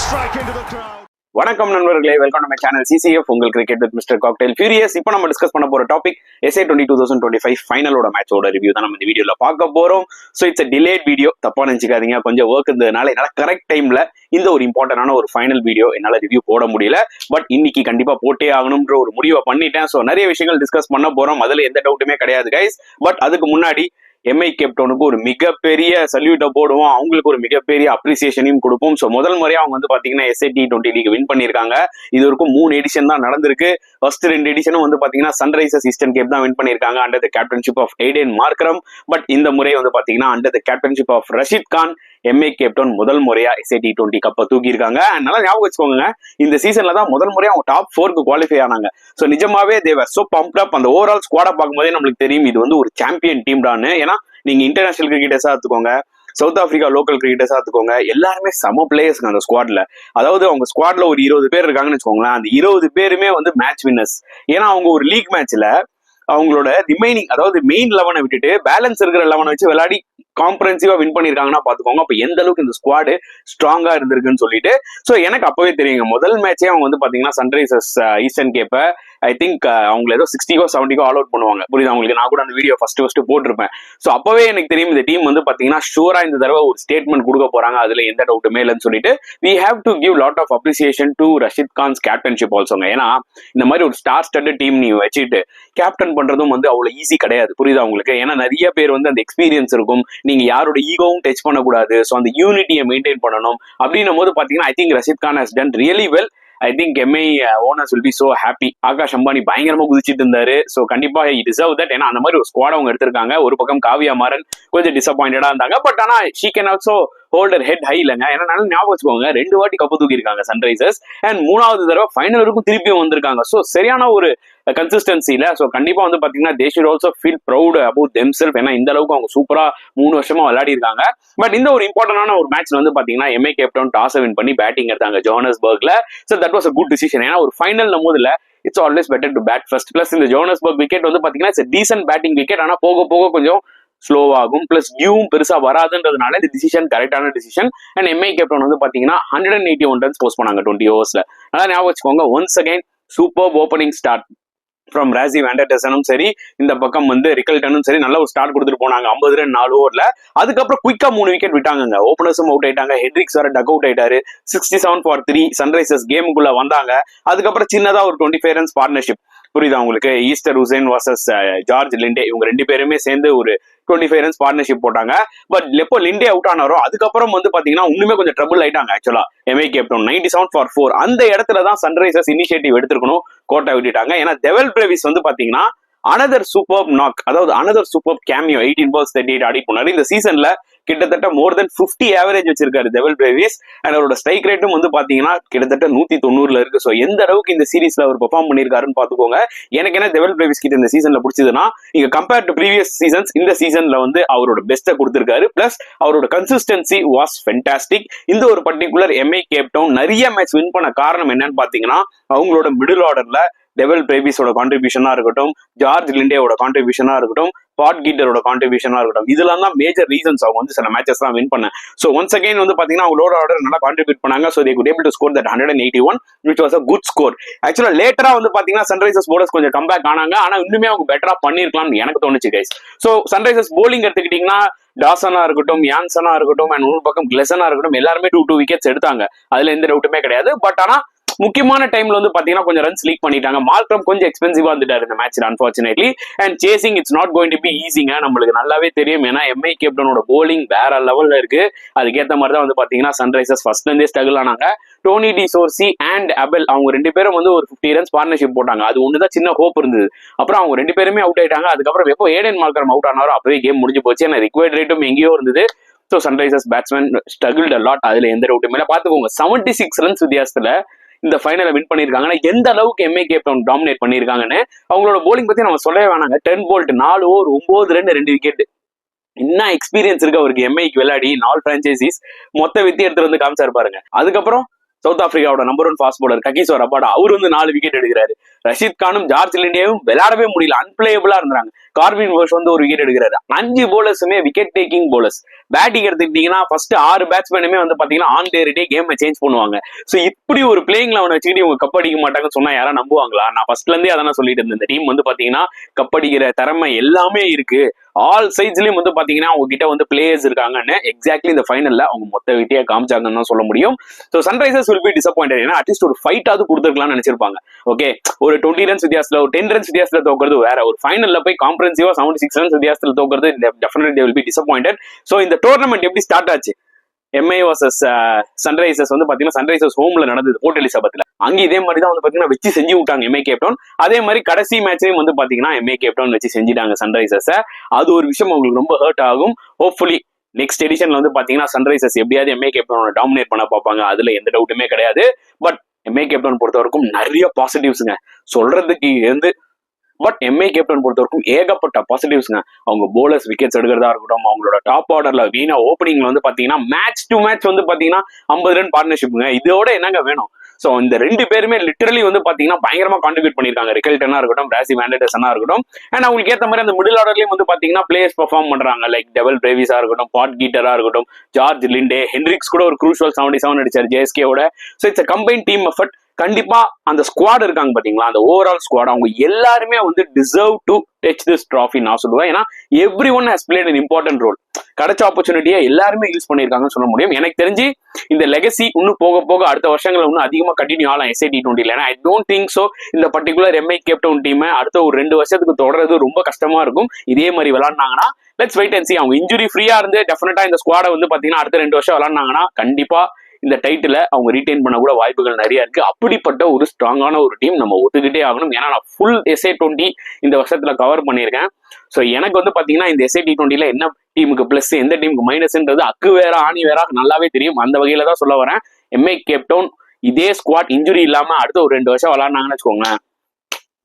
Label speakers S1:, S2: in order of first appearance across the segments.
S1: strike into the crowd.
S2: வணக்கம் நண்பர்களே, welcome to my channel CCF உங்கள் cricket with mister cocktail furious. இப்போ நம்ம டிஸ்கஸ் பண்ண போற டாபிக் SA20 2025 ஃபைனலோட மேட்சோட ரிவ்யூ தான் நம்ம இந்த வீடியோல பார்க்க போறோம். ஸோ இட்ஸ் டிலேட் வீடியோ, தப்பா நினைச்சுக்காதீங்க. கொஞ்சம் ஒர்க் இருந்ததுனால என்னால் கரெக்ட் டைம்ல இந்த ஒரு இம்பார்ட்டன்டான ஒரு ஃபைனல் வீடியோ என்னால் ரிவ்யூ போட முடியல. பட் இன்னைக்கு கண்டிப்பா போட்டே ஆகணும்ன்ற ஒரு முடிவை பண்ணிட்டேன். ஸோ நிறைய விஷயங்கள் டிஸ்கஸ் பண்ண போறோம், அதுல எந்த டவுட்டுமே கிடையாது கைஸ். பட் அதுக்கு முன்னாடி எம்ஐ கேப்டனுக்கு ஒரு மிகப்பெரிய சல்யூட்டை போடுவோம், அவங்களுக்கு ஒரு மிகப்பெரிய அப்ரிசியேஷனையும் கொடுப்போம். ஸோ முதல் முறையா அவங்க வந்து பாத்தீங்கன்னா SA20 லீக் வின் பண்ணியிருக்காங்க. இது வரைக்கும் 3 எடிஷன் தான் நடந்திருக்கு. ஃபர்ஸ்ட் 2 எடிஷனும் வந்து பாத்தீங்கன்னா சன்ரைசர்ஸ் ஈஸ்டர்ன் கேப் தான் வின் பண்ணியிருக்காங்க under the captainship of Aiden Markram. But இந்த முறை வந்து பாத்தீங்கன்னா under the captainship of Rashid Khan MI captain முதல் முறையா SA20 கப்பை தூக்கி இருக்காங்க. நல்லா ஞாபகம் வச்சுக்கோங்க, இந்த சீசன்ல தான் முதல் முறையா அவங்க டாப் 4க்கு குவாலிஃபை ஆனாங்க. ஸோ நிஜமாவே தேவர் சோ பம்ப்ட் அப். அந்த ஓவரால் ஸ்குவாடை பார்க்கும்போதே நம்மளுக்கு தெரியும் இது வந்து ஒரு சாம்பியன் டீம் தான்னு. ஏன்னா நீங்க இன்டர்நேஷனல் கிரிக்கெட்டர்ஸா எடுத்துக்கோங்க, சவுத் ஆப்பிரிக்கா லோக்கல் கிரிக்கெட்டர்ஸா எடுத்துக்கோங்க, எல்லாருமே சம பிளேயர்ஸ் அந்த ஸ்குவாட்ல. அதாவது அவங்க ஸ்குவாட்ல ஒரு 20 பேர் இருக்காங்கன்னு வச்சுக்கோங்களேன். அந்த 20 பேருமே வந்து மேட்ச் வின்னர்ஸ். ஏன்னா அவங்க ஒரு லீக் மேட்ச்ல அவங்களோட ரிமைனிங், அதாவது மெயின் 11 விட்டுட்டு பேலன்ஸ் இருக்கிற 11 வச்சு விளையாடி காம்பரன்சிவா வின் பண்ணிருக்காங்கன்னா பாத்துக்கோங்க. அப்ப எந்த அளவுக்கு இந்த ஸ்குவாடு ஸ்ட்ராங்கா இருந்திருக்குன்னு சொல்லிட்டு. சோ எனக்கு அப்பவே தெரியுங்க, முதல் மேட்சே அவங்க வந்து பாத்தீங்கன்னா சன்ரைசர்ஸ் ஈஸ்டர்ன் கேப்ப ஐ திங்க் அவங்க ஏதோ 60கோ 70கோ ஆல் அவுட் பண்ணுவாங்க. புரியுது அவங்களுக்கு? நான் கூட அந்த வீடியோ ஃபர்ஸ்ட் போட்டிருப்பேன். சோ அப்பவே எனக்கு தெரியும் இந்த டீம் வந்து பாத்தீங்கன்னா ஷூரா இந்த தடவை ஒரு ஸ்டேட்மெண்ட் கொடுக்க போறாங்க, அதுல எந்த டவுட்டுமே இல்லைன்னு சொல்லிட்டு. we have to give lot of appreciation to Rashid Khan's captainship ஆல்சோங்க. ஏன்னா இந்த மாதிரி ஒரு ஸ்டார் ஸ்டட் டீம் நீ வச்சுட்டு கேப்டன் பண்றதும் வந்து அவ்வளவு ஈஸி கிடையாது. புரியுது அவங்களுக்கு? ஏன்னா நிறைய பேர் வந்து அந்த எக்ஸ்பீரியன்ஸ் இருக்கும், நீங்க யாரோட ஈகோவும் டச் பண்ணக்கூடாது. ஸோ அந்த யூனிட்டியை மெயின்டைன் பண்ணணும். அப்படின்னும் போது பாத்தீங்கன்னா I think Rashid Khan has done really well. I think MI owners will be so happy. Akash Ambani பயங்கரமா குதிச்சிட்டு இருந்தாரு. ஸோ கண்டிப்பா ஹி டிசர்வ் தட். ஏன்னா அந்த மாதிரி ஒரு ஸ்குவாட் அவங்க எடுத்திருக்காங்க. ஒரு பக்கம் காவியா மாறன் கொஞ்சம் டிசப்பாயிண்டடா இருந்தாங்க. பட் ஆனா she can also holder head high இல்லைங்க. ஏன்னா நல்லா ஞாபகம் வச்சுக்கோங்க, 2 வாட்டி கப்பு தூக்கி இருக்காங்க சன்ரைசர்ஸ் அண்ட் 3வது தடவை ஃபைனல் வரைக்கும் திருப்பியும் வந்திருக்காங்க. ஸோ சரியான ஒரு கன்சிஸ்டன்சில. ஸோ கண்டிப்பா வந்து பாத்தீங்கன்னா they should also feel proud about themself. ஏன்னா இந்த அளவுக்கு அவங்க சூப்பரா 3 வருஷமா விளையாடி இருக்காங்க. பட் இந்த ஒரு இம்பார்ட்டன்டான ஒரு மேட்ச்ல வந்து பாத்தீங்கன்னா எம்ஐ கேப்டன் டாஸ் வின் பண்ணி பேட்டிங் எடுத்தாங்க ஜோஹானஸ்பர்க்ல. So that was a good decision. ஏன்னா ஒரு ஃபைனல் போதுல it's always better to bat first. Plus இந்த ஜோஹானஸ்பர்க் விக்கெட் வந்து பாத்தீங்கன்னா இட்ஸ் டீசன்ட் பேட்டிங் விக்கெட். ஆனா போக போக கொஞ்சம் ஸ்லோவாகும், பிளஸ் வியூவும் பெருசா வராதுன்றதுனால இந்த டிசிஷன் கரெக்டான டிசிஷன். அண்ட் எம்ஐ கேப்டன் வந்து பாத்தீங்கன்னா 181 ரன்ஸ் போஸ்ட் பண்ணாங்க 20 ஓவர்ஸ்ல. நல்லா ஞாபகம் வச்சுக்கோங்க. Once again super opening start from Rajiv ஆண்டர்சனும் சரி, இந்த பக்கம் வந்து ரிக்கல்டனும் சரி, நல்ல ஒரு ஸ்டார்ட் கொடுத்துட்டு போனாங்க 50 ரன் 4 ஓவர்ல. அதுக்கப்புறம் குயிக்கா 3 விக்கெட் விட்டாங்க. ஓபனர்ஸும் அவுட் ஆயிட்டாங்க, ஹெட்ரிக்ஸ் வேற டக் அவுட் ஆயிட்டாரு. 67 for 3 சன்ரைசர்ஸ் கேமுக்குள்ள வந்தாங்க. அதுக்கப்புறம் சின்னதா ஒரு 25 ரன்ஸ் பார்ட்னர்ஷிப். புரியுதா உங்களுக்கு? ஈஸ்டர் உசேன் வர்சஸ் ஜார்ஜ் லிண்டே, இவங்க 2 பேருமே சேர்ந்து ஒரு 25 ரன்ஸ் பார்ட்னர்ஷிப் போட்டாங்க. பட் எப்போ லிண்டே அவுட் ஆனாரோ அதுக்கப்புறம் வந்து பாத்தீங்கன்னா இன்னுமே கொஞ்சம் ட்ரபிள் ஆயிட்டாங்க. ஆக்சுவலா எம்ஐ கேப்டன் 97 for 4 அந்த இடத்துல தான் சன்ரைசர்ஸ் இனிஷியேட்டிவ் எடுத்துருக்கணும், கோட்டை விட்டுட்டாங்க. ஏன்னா டெவல் பிரேவிஸ் வந்து பாத்தீங்கன்னா அனதர் சூப்பர் நாக், அதாவது அனதர் சூப்பர் கேமியோ 18 balls 38 ஆடி போனாரு. இந்த சீசன்ல கிட்டத்தட்ட மோர் தென் 50 ஆவரேஜ் வச்சிருக்காரு டெவல் பிரேவிஸ். அண்ட் அவரோட ஸ்ட்ரைக் ரேட்டும் வந்து பாத்தீங்கன்னா கிட்டத்தட்ட 190ல இருக்கு. ஸோ எந்த அளவுக்கு இந்த சீரீஸ்ல அவர் பெர்ஃபார்ம் பண்ணிருக்காருன்னு பாத்துக்கோங்க. எனக்கு என்ன டெவல் பிரேவிஸ் கிட்ட இந்த சீசன்ல பிடிச்சதுன்னா, இங்க கம்பேர் டு ப்ரீவியஸ் சீசன்ஸ் இந்த சீசன்ல வந்து அவரோட பெஸ்ட்டை கொடுத்திருக்காரு. பிளஸ் அவரோட கன்சிஸ்டன்சி வாஸ் ஃபென்டாஸ்டிக். இந்த ஒரு பர்டிகுலர் எம்ஐ கேப்டன் நிறைய மேட்ச் வின் பண்ண காரணம் என்னன்னு பாத்தீங்கன்னா அவங்களோட மிடில் ஆர்டர்ல டெவல் பிரேவிஸோட கான்ட்ரிபியூஷனா இருக்கட்டும், ஜார்ஜ் லிண்டேவோட கான்ட்ரிபியூஷனா இருக்கட்டும், பாட் கீட்டரோட கான்ட்ரிபியூஷனா இருக்கட்டும், இதெல்லாம் தான் மேஜர் ரீசன்ஸ் அவங்க வந்து சில மேட்சஸ் தான் வின் பண்ண. ஸோ ஒன்ஸ் அகைன் வந்து பாத்தீங்கன்னா அவங்களோட ஆர்டர் நல்லா கான்ட்ரிபியூட் பண்ணாங்க. So they good able to score that 181 which was a good score. ஆக்சுவலா லேட்டரா வந்து பாத்தீங்கன்னா சன்ரைசர்ஸ் போலர்ஸ் கொஞ்சம் கம்பேக் ஆனாங்க. ஆனா இன்னுமே அவங்க பெட்டரா பண்ணிருக்கலாம்னு எனக்கு தோணுச்சு கைஸ். ஸோ சன்ரைசர்ஸ் போலிங் எடுத்துக்கிட்டீங்கன்னா டாசனா இருக்கட்டும், யான்சனா இருக்கட்டும், அண்ட் ஒரு பக்கம் கிளெசனா இருக்கட்டும், எல்லாருமே 2 விக்கெட்ஸ் எடுத்தாங்க. அதுல எந்த டவுட்டுமே கிடையாது. பட் ஆனா முக்கியமான டைம்ல வந்து பாத்தீங்கன்னா கொஞ்சம் ரன்ஸ் லீக் பண்ணிட்டாங்க. மார்க்ரம் கொஞ்சம் எக்ஸ்பென்சிவா வந்துட்டாரு இந்த மேட்ச்ல unfortunately. And chasing it's not going to be ஈஸிங்க, நம்மளுக்கு நல்லாவே தெரியும். ஏன்னா எம்ஐ கேப்டனோட போலிங் வேற லெவல்ல இருக்கு. அதுக்கேற்ற மாதிரி தான் வந்து பாத்தீங்கன்னா சன்ரைசர்ஸ் ஃபர்ஸ்ட்ல இருந்தே ஸ்ட்ரகிள் ஆனாங்க. டோனி டி சோர்சி அண்ட் அபெல் அவங்க 2 பேரும் வந்து ஒரு 50 ரன்ஸ் பார்ட்னர்ஷிப் போட்டாங்க. அது ஒண்ணுதான் சின்ன ஹோப் இருந்தது. அப்புறம் அவங்க 2 பேருமே அவுட் ஆயிட்டாங்க. அதுக்கப்புறம் எப்போ ஏடன் மார்க்ரம் அவுட் ஆனாரோ அப்பவே கேம் முடிஞ்சு போச்சு. ஏன்னா ரிக்வயர்ட் ரேட்டும் எங்கேயோ இருந்தது. So Sunrisers batsman struggled a lot. அதுல எந்த டவுட்டுமே இல்லை. பாத்துக்கோங்க 76 ரன்ஸ் வித்தியாசத்துல இந்த ஃபைனலை வின் பண்ணிருக்காங்கன்னா எந்த அளவுக்கு எம்ஐ கேப்டன் டாமினேட் பண்ணிருக்காங்கன்னு. அவங்களோட போலிங் பத்தி நம்ம சொல்லவே வேணாங்க. 10 போல்ட் 4 ஓவர் 9 ரன் 2 விக்கெட். என்ன எக்ஸ்பீரியன்ஸ் இருக்கு அவருக்கு எம்ஐக்கு விளையாடி 4 பிரான்ச்சைசிஸ் மொத்த வித்தி எடுத்துட்டு வந்து காமிச்சாரு பாருங்க. அதுக்கப்புறம் சவுத் ஆப்பிரிக்காவோட number 1 fast bowler Kagiso Rabada, அவர் வந்து 4 விக்கெட் எடுக்கிறாரு. ரஷீத் கானும் ஜார்ஜ் லிண்டேவும் விளையாடவே முடியல, அன்பிளேயபிளா இருந்தாங்க. கார்வின் போஷ் வந்து ஒரு விக்கெட் எடுக்கிறாரு. 5 bowlersமே விக்கெட் டேக்கிங் bowlers. பேட்டிங் எடுத்துக்கிட்டீங்கன்னா ஃபர்ஸ்ட் 6 பேட்ஸ்மேனுமே வந்து பாத்தீங்கன்னா on their day game change பண்ணுவாங்க. சோ இப்படி ஒரு பிளேயிங் லெவன் வச்சுக்கிட்டு இவங்க கப் அடிக்க மாட்டாங்கன்னு சொன்னா யாரா நம்புவாங்களா? நான் ஃபர்ஸ்ட்ல இருந்தே அதான் சொல்லிட்டு இருந்தேன். இந்த டீம் வந்து பாத்தீங்கன்னா கப் அடிக்கிற திறமை எல்லாமே இருக்கு, ஆல் சைட்ஸ்லயும் வந்து பாத்தீங்கன்னா அவங்க கிட்ட வந்து பிளேயர்ஸ் இருக்காங்கன்னு எக்ஸாக்ட்லி இந்த ஃபைனல்ல அவங்க மொத்த வெட்டியா காமிச்சாங்கன்னு தான் சொல்ல முடியும். So Sunrisers will be disappointed. ஏன்னா அட்லீஸ்ட் ஒரு ஃபைட்டாவது கொடுத்துருக்கலாம்னு நினைச்சிருப்பாங்க. ஓகே, ஒரு 20 ரன்ஸ் வித்தியாசத்துல ஒரு 10 ரன்ஸ் வித்தியாசத்துல தோக்குறது வேற, ஒரு ஃபைனல்ல போய் காம்ப்ரஹென்சிவா 76 ரன்ஸ் வித்தியாசத்துல தோக்குறது definitely they will be disappointed. So இந்த டோர்னமெண்ட் எப்படி ஸ்டார்ட் ஆச்சு? எம்ஐ வர்சஸ் சன்ரைசர்ஸ் வந்து பாத்தீங்கன்னா சன்ரைசர்ஸ் ஹோம்ல நடந்தது போர்ட் எலிசபெத்ல. அங்க இதே மாதிரி தான் வந்து பாத்தீங்கன்னா வச்சு செஞ்சு விட்டாங்க எம்ஐ கேப்டவுன். அதே மாதிரி கடைசி மேட்ச்லயும் வந்து பாத்தீங்கன்னா எம்ஐ கேப்டவுன் வச்சு செஞ்சுட்டாங்க சன்ரைசர்ஸ். அது ஒரு விஷயம் அவங்களுக்கு ரொம்ப ஹர்ட் ஆகும். ஹோப்ஃபுல்லி நெக்ஸ்ட் எடிஷன்ல வந்து பாத்தீங்கன்னா சன்ரைசர்ஸ் எப்படியாவது எம்ஐ கேப்டவுன் டாமினேட் பண்ண பார்ப்பாங்க, அதுல எந்த டவுட்டுமே கிடையாது. பட் எம்ஐ கேப்டவுன் பொறுத்த வரைக்கும் நிறைய பாசிட்டிவ்ஸ்ங்க சொல்றதுக்கு இருந்து. பட் எம்ஐ கேப்டன் பொறுத்த வரைக்கும் ஏகப்பட்ட பாசிட்டிவ்ஸ்ங்க. அவங்க போலர்ஸ் விக்கெட்ஸ் எடுக்கிறதா இருக்கட்டும், அவங்களோட டாப் ஆர்டர்ல வீணா ஓப்பனிங்ல வந்து பாத்தீங்கன்னா மேட்ச் டு மேட்ச் வந்து பாத்தீங்கன்னா 50 ரன் பார்ட்னர்ஷிப்புங்க. இதோட என்னங்க வேணும்? சோ இந்த 2 பேருமே லிட்டரலி வந்து பாத்தீங்கன்னா பயங்கரமா கான்ட்ரிபியூட் பண்ணிருக்காங்க. ரிக்கல்டனா இருக்கட்டும், ராசி வேண்டர்சனா இருக்கட்டும். அண்ட் அவங்களுக்கு ஏத்த மாதிரி அந்த மிடில் ஆர்டர்லயும் வந்து பாத்தீங்கன்னா பிளேயர்ஸ் பெர்ஃபார்ம் பண்றாங்க. லைக் டெவல் பிரேவிஸா இருக்கட்டும், பாட் கீட்டரா இருக்கட்டும், ஜார்ஜ் லிண்டே, ஹென்ரிக்ஸ் கூட ஒரு க்ரூஷியல் 77 அடிச்சார் ஜேஎஸ்கேவோட. So it's a combined team effort. கண்டிப்பா அந்த ஸ்குவாட் இருக்காங்க பாத்தீங்களா, அந்த ஓவரால் ஸ்குவாட் அவங்க எல்லாருமே வந்து deserve to touch this trophy நான் சொல்லுவேன். ஏன்னா everyone has played an important role. கிடைச்ச ஆப்பர்ச்சுனிட்டியை எல்லாருமே யூஸ் பண்ணிருக்காங்கன்னு சொல்ல முடியும். எனக்கு தெரிஞ்சு இந்த லெகசி இன்னும் போக போக அடுத்த வருஷங்கள் இன்னும் அதிகமா கண்டினியூ ஆகலாம் எஸ்ஏ T20. ஏன்னா ஐ டோன்ட் திங்க் சோ இந்த பர்டிகுலர் எம்ஐ கேப்டவுன் டீம் அடுத்த ஒரு 2 வருஷத்துக்கு தொடர்றது ரொம்ப கஷ்டமா இருக்கும். இதே மாதிரி விளையாடினாங்கன்னா லெட்ஸ் வெயிட் அண்ட் see. அவங்க இன்ஜுரி ஃப்ரீயா இருந்து டெஃபினட்டா இந்த ஸ்குவாடை வந்து பாத்தீங்கன்னா அடுத்த 2 வருஷம் விளையாடினாங்கன்னா கண்டிப்பா இந்த டைட்டில அவங்க ரீடைன் பண்ண கூட வாய்ப்புகள் நிறைய இருக்கு. அப்படிப்பட்ட ஒரு ஸ்ட்ராங்கான ஒரு டீம் நம்ம ஒத்துக்கிட்டே ஆகணும். ஏன்னா நான் ஃபுல் SA20 இந்த வருஷத்துல கவர் பண்ணியிருக்கேன். ஸோ எனக்கு வந்து பாத்தீங்கன்னா இந்த எஸ்ஏ T20ல என்ன டீமுக்கு பிளஸ் எந்த டீமுக்கு மைனஸ்ன்றது அக்கு வேற ஆணி வேற நல்லாவே தெரியும். அந்த வகையில தான் சொல்ல வரேன். எம்ஐ கேப்டவுன் இதே ஸ்குவாட் இன்ஜுரி இல்லாம அடுத்த ஒரு 2 வருஷம் விளையாடினாங்கன்னு வச்சுக்கோங்களேன்,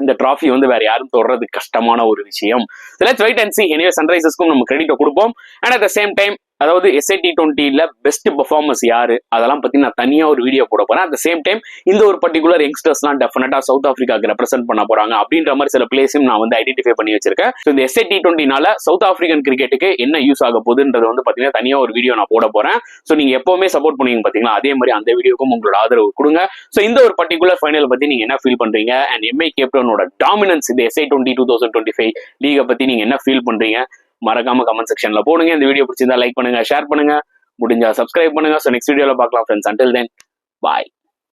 S2: இந்த டிராஃபி வந்து வேற யாரும் தொடர்றது கஷ்டமான ஒரு விஷயம். Let's wait and see. எனவே சன்ரைசர்ஸ்க்கும் நம்ம கிரெடிட்டை கொடுப்போம். And at the same time அதாவது எஸ்ஐ T20ல பெஸ்ட் பெர்ஃபார்மன்ஸ் யாரு அதெல்லாம் பத்தி நான் தனியா ஒரு வீடியோ போட போறேன். அட் த சேம் டைம் இந்த ஒரு பர்டிகுலர் யங்ஸ்டர்ஸ்லாம் டெஃபினட்டா சவுத் ஆப்பிரிக்காக்கு ரெப்ரசென்ட் பண்ண போறாங்க அப்படின்ற மாதிரி சில பிளேஸும் நான் வந்து ஐடென்டிஃபை பண்ணி வச்சிருக்கேன். ஸோ இந்த எஸ்ஐ T20னால சவுத் ஆப்பிரிக்கன் கிரிக்கெட்டுக்கு என்ன யூஸ் ஆக போகுதுன்றது வந்து பாத்தீங்கன்னா தனியா ஒரு வீடியோ நான் போட போறேன். ஸோ நீங்க எப்பவுமே சப்போர்ட் பண்ணுவீங்க பாத்தீங்களா, அதே மாதிரி அந்த வீடியோக்கும் உங்களோட ஆதரவு கொடுங்க. ஸோ இந்த ஒரு பர்டிகுலர் ஃபைனல் பத்தி நீங்க என்ன ஃபீல் பண்றீங்க? அண்ட் எம்ஐ கேப்டனோட டாமினன்ஸ் இந்த எஸ்ஐ 2025 லீகை பத்தி நீங்க என்ன ஃபீல் பண்றீங்க? மறக்காம கமெண்ட் செக்ஷன்ல போடுங்க. இந்த வீடியோ பிடிச்சிருந்தா லைக் பண்ணுங்க, ஷேர் பண்ணுங்க, முடிஞ்சா சப்ஸ்கிரைப் பண்ணுங்க. ஸோ நெக்ஸ்ட் வீடியோல பார்க்கலாம் ஃப்ரெண்ட்ஸ். அன்டில் தென் பாய்.